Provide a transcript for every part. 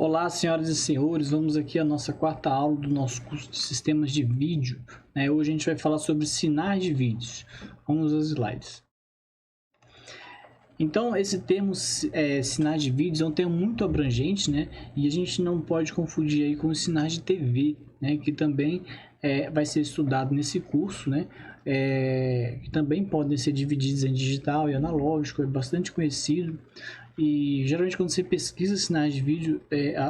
Olá, senhoras e senhores, vamos aqui à nossa quarta aula do nosso curso de sistemas de vídeo. Hoje a gente vai falar sobre sinais de vídeos. Vamos aos slides. Então, esse termo sinais de vídeos é um termo muito abrangente, né? E a gente não pode confundir aí com os sinais de TV, né? Que também vai ser estudado nesse curso, né? Que também podem ser divididos em digital e analógico, é bastante conhecido. E geralmente quando você pesquisa sinais de vídeo,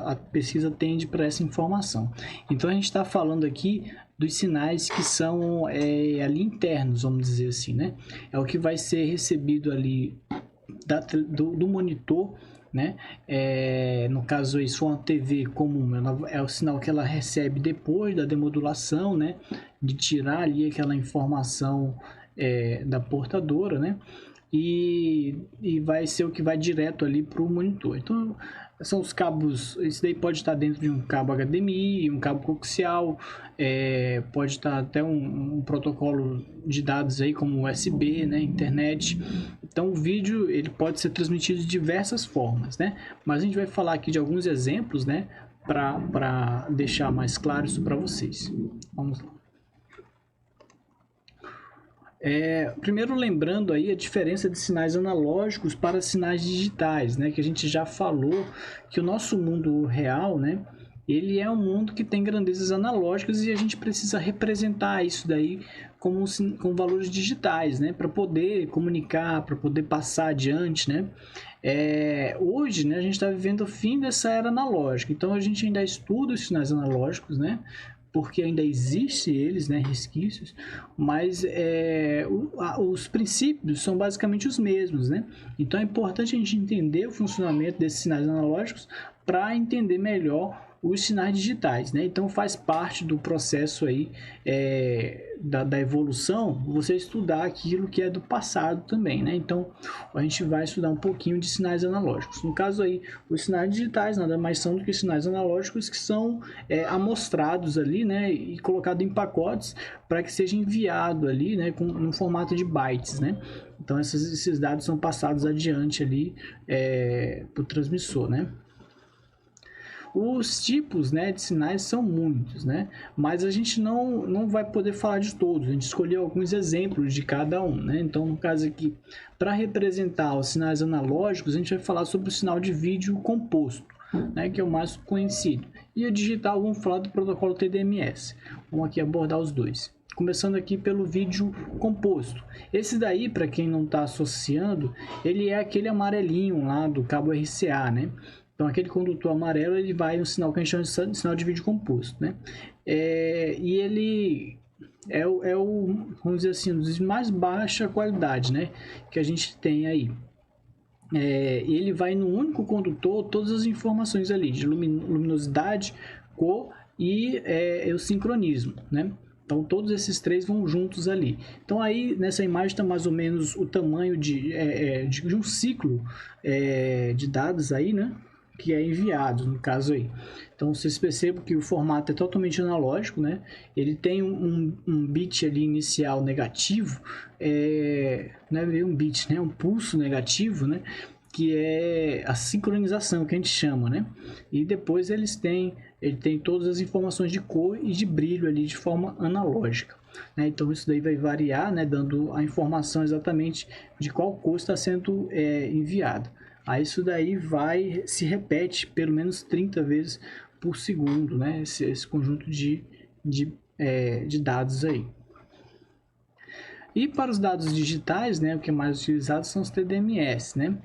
a pesquisa tende para essa informação. Então a gente está falando aqui dos sinais que são ali internos, vamos dizer assim, né? É o que vai ser recebido ali do monitor, né? No caso aí, se for uma TV comum, é o sinal que ela recebe depois da demodulação, né? De tirar ali aquela informação da portadora, né? E vai ser o que vai direto ali para o monitor. Então, são os cabos, isso daí pode estar dentro de um cabo HDMI, um cabo coaxial, pode estar até um protocolo de dados aí como USB, né, internet. Então, o vídeo ele pode ser transmitido de diversas formas, né? Mas a gente vai falar aqui de alguns exemplos, né, para deixar mais claro isso para vocês. Vamos lá. Primeiro lembrando aí a diferença de sinais analógicos para sinais digitais, né? Que a gente já falou que o nosso mundo real, né? Ele é um mundo que tem grandezas analógicas e a gente precisa representar isso daí com valores digitais, né? Para poder comunicar, para poder passar adiante, né? Hoje, né, a gente está vivendo o fim dessa era analógica, então a gente ainda estuda os sinais analógicos, né? Porque ainda existe eles, né, resquícios, mas os princípios são basicamente os mesmos, né? Então é importante a gente entender o funcionamento desses sinais analógicos para entender melhor os sinais digitais, né? Então faz parte do processo aí da evolução você estudar aquilo que é do passado também, né? Então a gente vai estudar um pouquinho de sinais analógicos. No caso aí, os sinais digitais nada mais são do que sinais analógicos que são amostrados ali, né? E colocado em pacotes para que seja enviado ali, né? No formato de bytes, né? Então esses dados são passados adiante ali para o transmissor, né? Os tipos, né, de sinais são muitos, né? Mas a gente não vai poder falar de todos. A gente escolheu alguns exemplos de cada um, né? Então, no caso aqui, para representar os sinais analógicos, a gente vai falar sobre o sinal de vídeo composto, né, que é o mais conhecido. E o digital, vamos falar do protocolo TDMS. Vamos aqui abordar os dois. Começando aqui pelo vídeo composto. Esse daí, para quem não está associando, ele é aquele amarelinho lá do cabo RCA, né? Então, aquele condutor amarelo, ele vai um sinal que a gente chama de sinal de vídeo composto, né? E ele vamos dizer assim, um dos mais baixa qualidade, né? Que a gente tem aí. Ele vai no único condutor todas as informações ali, de luminosidade, cor e o sincronismo, né? Então, todos esses três vão juntos ali. Então, aí, nessa imagem está mais ou menos o tamanho de um ciclo de dados aí, né? Que é enviado, no caso aí. Então, vocês percebam que o formato é totalmente analógico, né? Ele tem um bit ali inicial negativo, não é um bit, né? Um pulso negativo, né? Que é a sincronização, que a gente chama, né? E depois ele tem todas as informações de cor e de brilho ali de forma analógica, né? Então isso daí vai variar, né? Dando a informação exatamente de qual cor está sendo enviada. Aí isso daí se repete pelo menos 30 vezes por segundo, né? Esse conjunto de dados aí. E para os dados digitais, né, o que é mais utilizado são os TDMS, né?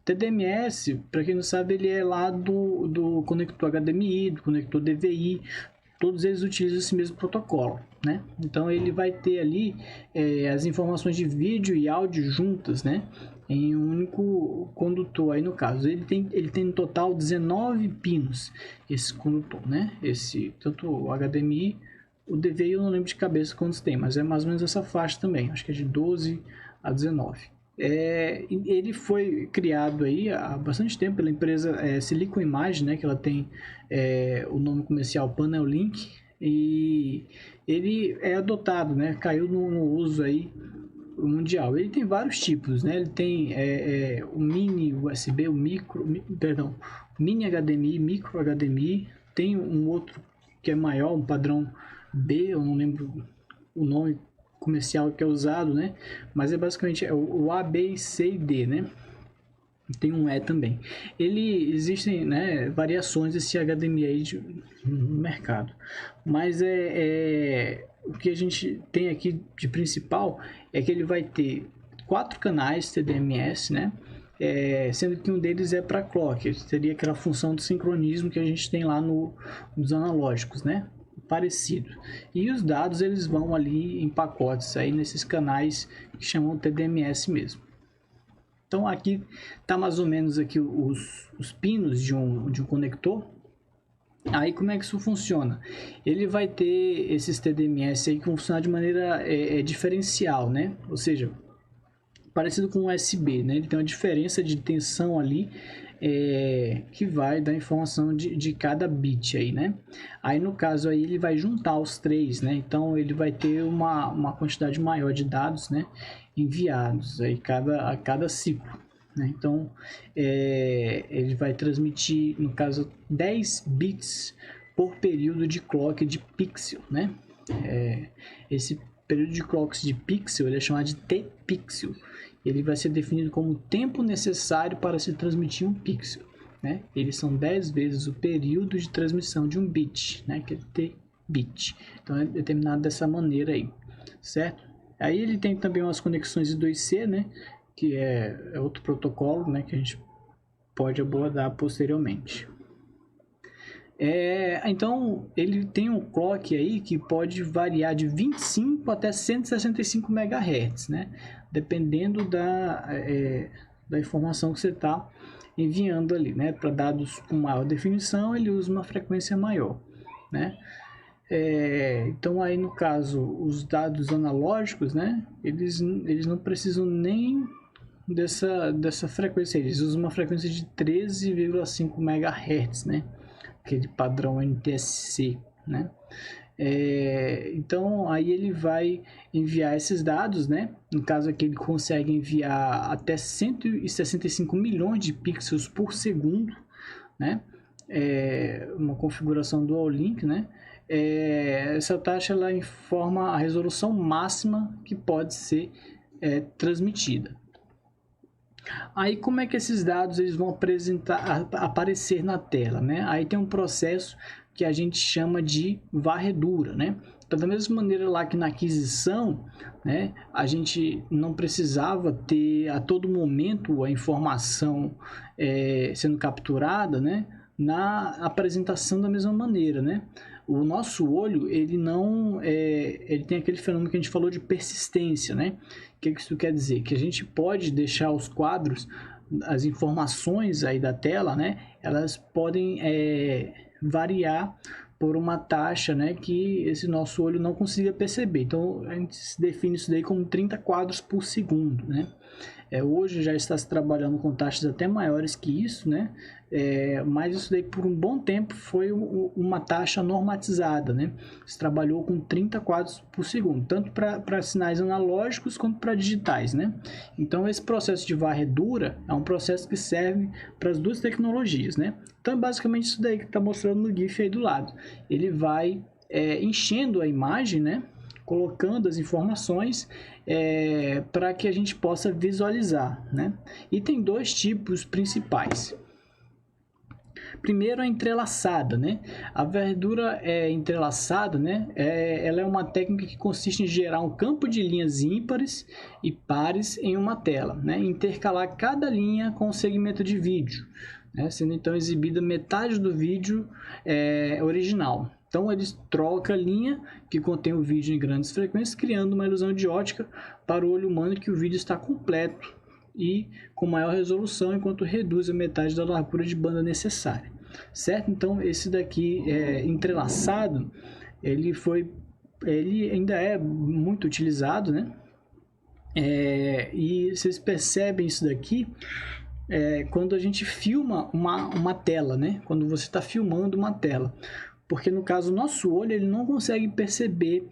TDMS, para quem não sabe, ele é lá do conector HDMI, do conector DVI, todos eles utilizam esse mesmo protocolo, né? Então ele vai ter ali as informações de vídeo e áudio juntas, né? Em um único condutor aí no caso. Ele tem no total 19 pinos, esse condutor, né? Tanto o HDMI, o DVI eu não lembro de cabeça quantos tem, mas é mais ou menos essa faixa também, acho que é de 12 a 19. Ele foi criado aí há bastante tempo pela empresa Silicon Image, né, que ela tem o nome comercial PanelLink, e ele é adotado, né, caiu no uso aí mundial. Ele tem vários tipos, né? Ele tem o mini USB, o mini HDMI, micro HDMI. Tem um outro que é maior, um padrão B, eu não lembro o nome comercial que é usado, né? Mas é basicamente o A, B, C e D, né? Tem um E também. Existem, né, variações desse HDMI aí no mercado. Mas o que a gente tem aqui de principal é que ele vai ter 4 canais TDMS, né? Sendo que um deles é para clock, seria aquela função de sincronismo que a gente tem lá nos analógicos, né? Parecido. E os dados eles vão ali em pacotes aí nesses canais que chamam TDMS mesmo. Então aqui tá mais ou menos aqui os pinos de um conector. Aí como é que isso funciona? Ele vai ter esses TDMS aí que vão funcionar de maneira diferencial, né? Ou seja, parecido com o USB, né? Ele tem uma diferença de tensão ali que vai dar informação de cada bit aí, né? Aí no caso aí ele vai juntar os três, né? Então ele vai ter uma quantidade maior de dados, né, enviados aí a cada ciclo, né? Então ele vai transmitir, no caso, 10 bits por período de clock de pixel, né? Esse período de clocks de pixel ele é chamado de T-pixel. Ele vai ser definido como o tempo necessário para se transmitir um pixel, né? Eles são 10 vezes o período de transmissão de um bit, né? Que é T-bit. Então é determinado dessa maneira aí, certo? Aí ele tem também umas conexões I2C, né? Que é outro protocolo, né? Que a gente pode abordar posteriormente. Então ele tem um clock aí que pode variar de 25 até 165 MHz, né? Dependendo da informação que você está enviando ali, né? Para dados com maior definição, ele usa uma frequência maior, né? Então aí no caso os dados analógicos, né? Eles não precisam nem dessa frequência, eles usam uma frequência de 13,5 MHz, né? Aquele padrão NTSC, né? Então aí ele vai enviar esses dados, né? No caso aqui ele consegue enviar até 165 milhões de pixels por segundo, né? Uma configuração dual link, né? Essa taxa ela informa a resolução máxima que pode ser transmitida. Aí como é que esses dados eles vão aparecer na tela, né? Aí tem um processo que a gente chama de varredura, né? Então, da mesma maneira lá que na aquisição, né, a gente não precisava ter a todo momento a informação sendo capturada, né? Na apresentação da mesma maneira, né? O nosso olho, ele tem aquele fenômeno que a gente falou de persistência, né? O que isso quer dizer? Que a gente pode deixar os quadros, as informações aí da tela, né? Elas podem variar por uma taxa, né? Que esse nosso olho não consiga perceber. Então, a gente define isso daí como 30 quadros por segundo, né? Hoje já está se trabalhando com taxas até maiores que isso, né? Mas isso daí por um bom tempo foi uma taxa normatizada, né? Se trabalhou com 30 quadros por segundo, tanto para sinais analógicos quanto para digitais, né? Então esse processo de varredura é um processo que serve para as duas tecnologias, né? Então é basicamente isso daí que está mostrando no GIF aí do lado. Ele vai enchendo a imagem, né? Colocando as informações para que a gente possa visualizar, né? E tem dois tipos principais. Primeiro, a entrelaçada, né? A varredura entrelaçada, né? Ela é uma técnica que consiste em gerar um campo de linhas ímpares e pares em uma tela, né? Intercalar cada linha com um segmento de vídeo, né? Sendo então exibida metade do vídeo original. Então eles trocam a linha que contém o vídeo em grandes frequências, criando uma ilusão de ótica para o olho humano que o vídeo está completo e com maior resolução, enquanto reduz a metade da largura de banda necessária, certo? Então esse daqui entrelaçado, ele ainda é muito utilizado, né? E vocês percebem isso daqui quando a gente filma uma tela, né? Quando você está filmando uma tela. Porque no caso o nosso olho ele não consegue perceber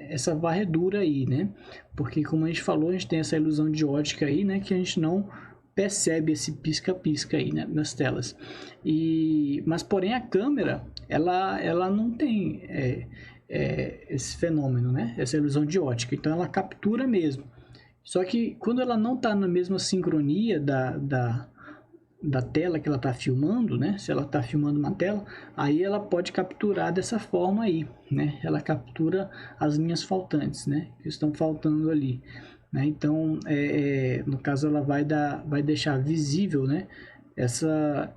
essa varredura aí, né? Porque como a gente falou, a gente tem essa ilusão de ótica aí, né? Que a gente não percebe esse pisca-pisca aí, né, nas telas. Mas porém a câmera, ela não tem esse fenômeno, né? Essa ilusão de ótica. Então ela captura mesmo. Só que quando ela não está na mesma sincronia da tela que ela está filmando, né? Se ela está filmando uma tela, aí ela pode capturar dessa forma aí, né? Ela captura as linhas faltantes, né? Que estão faltando ali, né? Então, no caso, ela vai deixar visível, né? Essa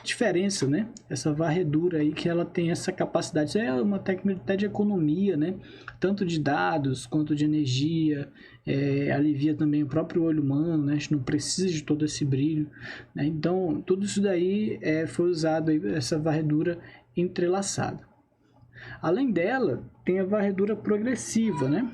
diferença, né? Essa varredura aí que ela tem essa capacidade. Isso é uma técnica até de economia, né? Tanto de dados quanto de energia. Alivia também o próprio olho humano, né? A gente não precisa de todo esse brilho, né? Então, tudo isso daí foi usado aí, essa varredura entrelaçada. Além dela, tem a varredura progressiva, né?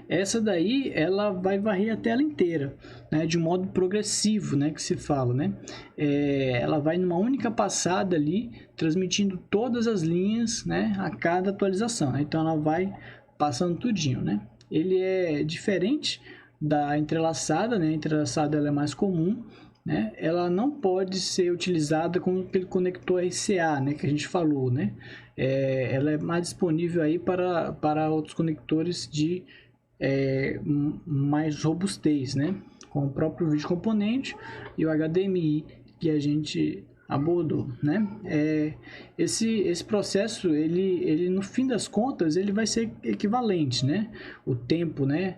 Essa daí, ela vai varrer a tela inteira, né, de um modo progressivo, né, que se fala, né? Ela vai numa única passada ali, transmitindo todas as linhas, né, a cada atualização, né? Então, ela vai passando tudinho, né? Ele é diferente da entrelaçada, né? A entrelaçada ela é mais comum, né? Ela não pode ser utilizada com aquele conector RCA, né, que a gente falou, né? Ela é mais disponível aí para outros conectores de mais robustez, né? Com o próprio vídeo componente e o HDMI que a gente abordou, né? Esse processo, ele no fim das contas, ele vai ser equivalente, né? O tempo, né?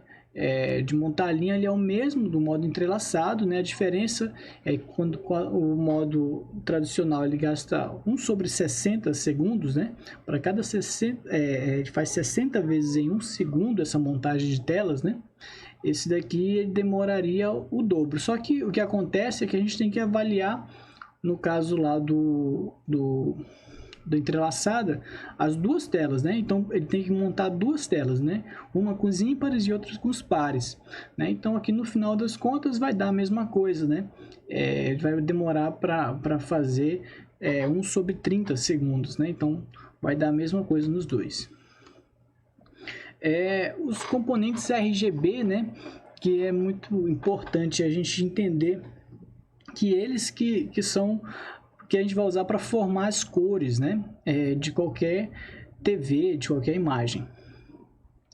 De montar a linha, ele é o mesmo do modo entrelaçado, né? A diferença é que quando o modo tradicional ele gasta 1/60 segundos, né? Para cada 60, ele faz 60 vezes em 1 segundo essa montagem de telas, né? Esse daqui demoraria o dobro. Só que o que acontece é que a gente tem que avaliar, no caso lá da entrelaçada, as duas telas, né? Então ele tem que montar duas telas, né? Uma com os ímpares e outra com os pares, né? Então aqui no final das contas vai dar a mesma coisa, né? Vai demorar para fazer 1/30 segundos, né? Então vai dar a mesma coisa nos dois. Os componentes RGB, né? Que é muito importante a gente entender que eles que são que a gente vai usar para formar as cores, né, de qualquer TV, de qualquer imagem.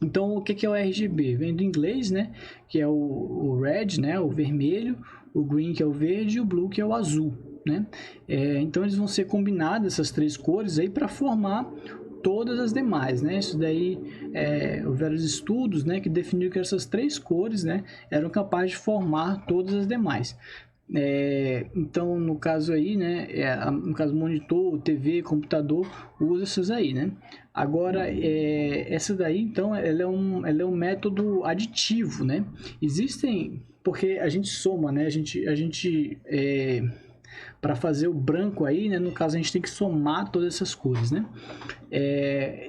Então, o que é o RGB? Vem do inglês, né, que é o red, né, o vermelho, o green, que é o verde, e o blue, que é o azul, né? Então, eles vão ser combinados, essas três cores, aí para formar todas as demais, né? Isso daí, houveram estudos, né, que definiram que essas três cores, né, eram capazes de formar todas as demais. Então, no caso aí, né, no caso monitor, TV, computador, usa essas aí, né? Agora, essa daí, então, ela é um método aditivo, né? Existem, porque a gente soma, né? A gente para fazer o branco aí, né? No caso, a gente tem que somar todas essas cores, né?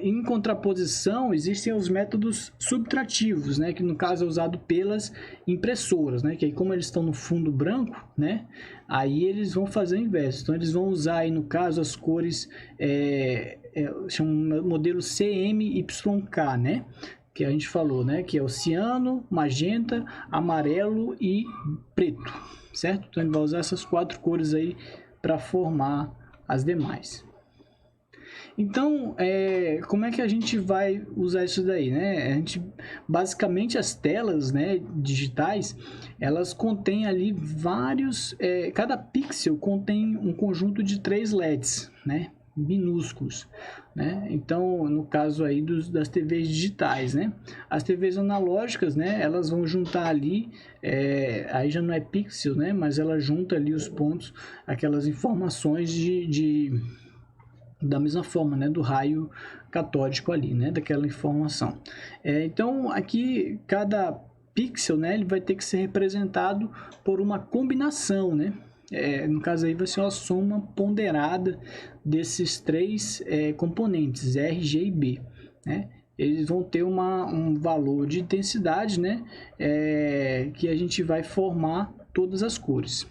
Em contraposição, existem os métodos subtrativos, né? Que no caso é usado pelas impressoras, né? Que aí, como eles estão no fundo branco, né? Aí eles vão fazer o inverso. Então, eles vão usar aí, no caso, as cores, chama modelo CMYK, né? Que a gente falou, né? Que é o ciano, magenta, amarelo e preto, certo? Então, ele vai usar essas quatro cores aí para formar as demais. Então, como é que a gente vai usar isso daí, né? Basicamente, as telas, né, digitais, elas contêm ali vários... cada pixel contém um conjunto de 3 LEDs, né? Minúsculos, né? Então, no caso aí das TVs digitais, né? As TVs analógicas, né? Elas vão juntar ali, aí já não é pixel, né? Mas ela junta ali os pontos, aquelas informações da mesma forma, né, do raio catódico ali, né, daquela informação. Então, aqui, cada pixel, né, ele vai ter que ser representado por uma combinação, né, no caso aí vai ser uma soma ponderada desses três componentes, R, G e B, né. Eles vão ter um valor de intensidade, né, que a gente vai formar todas as cores.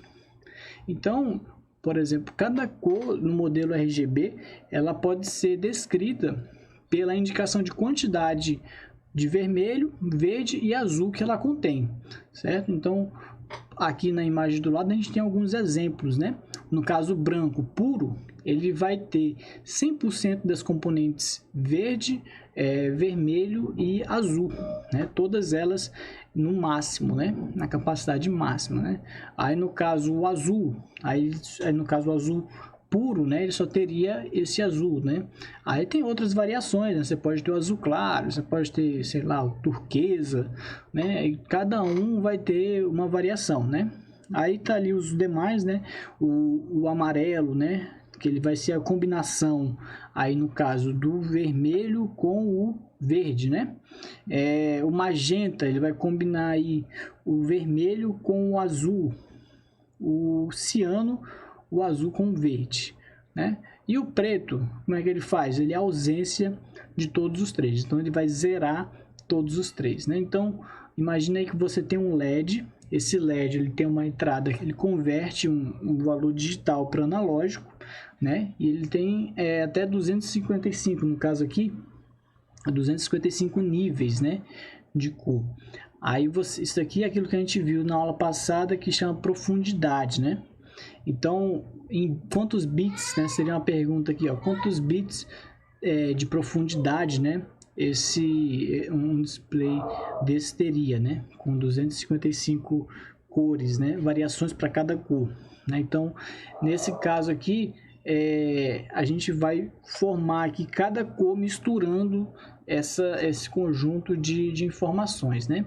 Então, por exemplo, cada cor no modelo RGB, ela pode ser descrita pela indicação de quantidade de vermelho, verde e azul que ela contém, certo? Então, aqui na imagem do lado a gente tem alguns exemplos, né? No caso branco puro, ele vai ter 100% das componentes verde, vermelho e azul, né? Todas elas no máximo, né? Na capacidade máxima, né? Aí no caso o azul, aí no caso o azul puro, né, ele só teria esse azul, né? Aí tem outras variações, né? Você pode ter o azul claro, você pode ter, sei lá, o turquesa, né? E cada um vai ter uma variação, né? Aí tá ali os demais, né? O amarelo, né? Que ele vai ser a combinação, aí no caso do vermelho com o verde, né? O magenta, ele vai combinar aí o vermelho com o azul, o ciano, o azul com o verde, né? E o preto, como é que ele faz? Ele é a ausência de todos os três, então ele vai zerar todos os três, né? Então, imagine aí que você tem um LED, esse LED ele tem uma entrada que ele converte um valor digital para analógico, né? E ele tem até 255, no caso aqui, 255 níveis, né, de cor. Aí isso aqui é aquilo que a gente viu na aula passada, que chama profundidade, né? Então, em quantos bits, né, seria uma pergunta aqui, ó, quantos bits de profundidade, né, um display desse teria, né, com 255 cores, né, variações para cada cor, né? Então, nesse caso aqui, a gente vai formar aqui cada cor misturando esse conjunto de informações, né?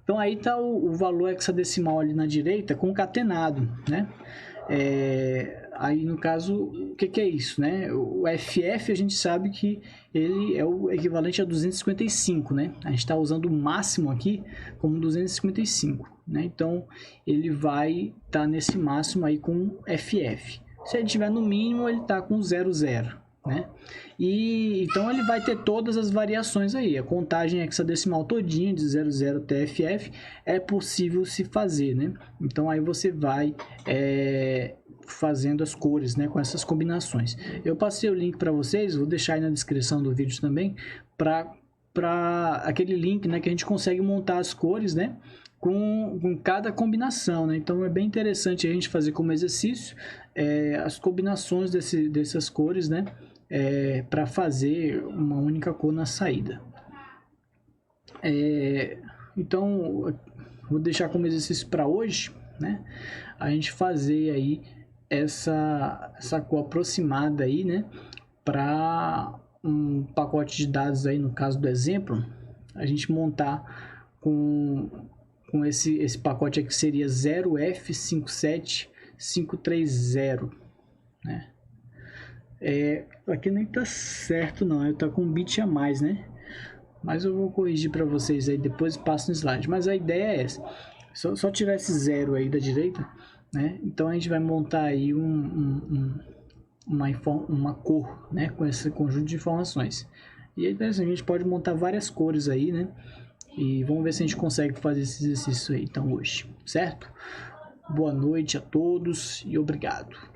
Então aí está o valor hexadecimal ali na direita concatenado, né? Aí no caso, o que é isso, né? O FF a gente sabe que ele é o equivalente a 255, né? A gente está usando o máximo aqui como 255, né? Então ele vai estar nesse máximo aí com FF. Se ele tiver no mínimo, ele está com 00, né? E então ele vai ter todas as variações aí. A contagem hexadecimal todinha de 00 até FF é possível se fazer, né? Então aí você vai fazendo as cores, né, com essas combinações. Eu passei o link para vocês, vou deixar aí na descrição do vídeo também, para aquele link, né, que a gente consegue montar as cores, né, com cada combinação, né? Então é bem interessante a gente fazer como exercício as combinações dessas cores, né, para fazer uma única cor na saída. Então vou deixar como exercício para hoje, né, a gente fazer aí essa cor aproximada aí, né, para um pacote de dados aí, no caso do exemplo, a gente montar com esse pacote aqui, seria 0F57530, né? Aqui nem tá certo não, tá com um bit a mais, né? Mas eu vou corrigir para vocês aí depois e passo no slide. Mas a ideia é essa, só tirar esse 0 aí da direita, né? Então a gente vai montar aí uma cor, né, com esse conjunto de informações. E aí a gente pode montar várias cores aí, né? E vamos ver se a gente consegue fazer esse exercício aí então hoje, certo? Boa noite a todos e obrigado.